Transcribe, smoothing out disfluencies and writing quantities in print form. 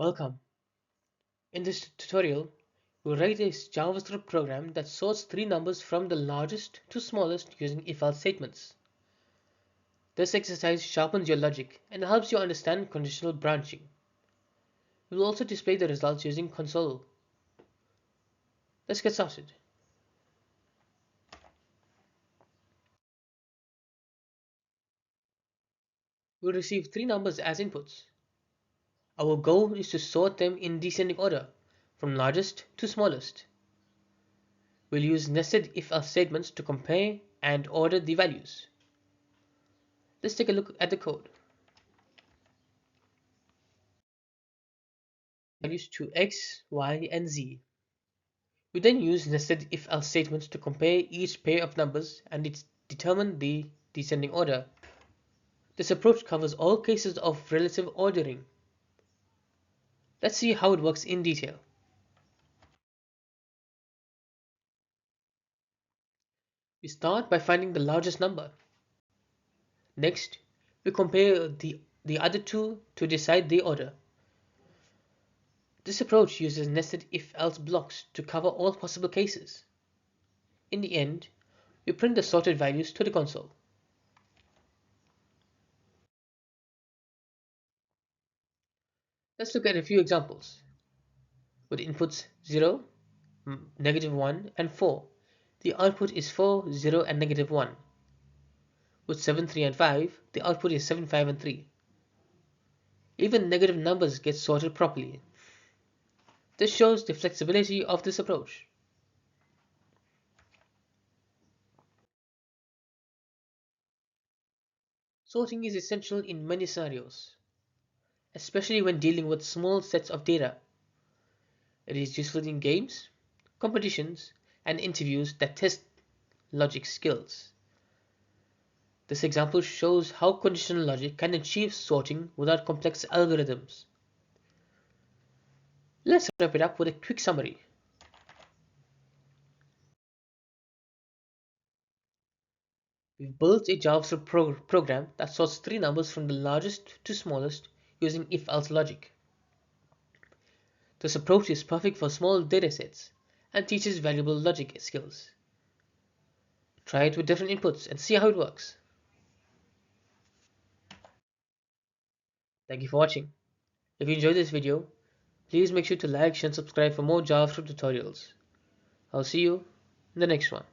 Welcome. In this tutorial, we'll write a JavaScript program that sorts three numbers from the largest to smallest using if-else statements. This exercise sharpens your logic and helps you understand conditional branching. We will also display the results using console. Let's get started. We'll receive three numbers as inputs. Our goal is to sort them in descending order, from largest to smallest. We'll use nested if-else statements to compare and order the values. Let's take a look at the code. Values to x, y, and z. We then use nested if-else statements to compare each pair of numbers and determine the descending order. This approach covers all cases of relative ordering. Let's see how it works in detail. We start by finding the largest number. Next, we compare the other two to decide the order. This approach uses nested if-else blocks to cover all possible cases. In the end, we print the sorted values to the console. Let's look at a few examples. With inputs 0, -1, and 4, the output is 4, 0, and -1. With 7, 3, and 5, the output is 7, 5, and 3. Even negative numbers get sorted properly. This shows the flexibility of this approach. Sorting is essential in many scenarios, especially when dealing with small sets of data. It is useful in games, competitions, and interviews that test logic skills. This example shows how conditional logic can achieve sorting without complex algorithms. Let's wrap it up with a quick summary. We've built a JavaScript program that sorts three numbers from the largest to smallest using if-else logic. This approach is perfect for small datasets and teaches valuable logic skills. Try it with different inputs and see how it works. Thank you for watching. If you enjoyed this video, please make sure to like, share, and subscribe for more JavaScript tutorials. I'll see you in the next one.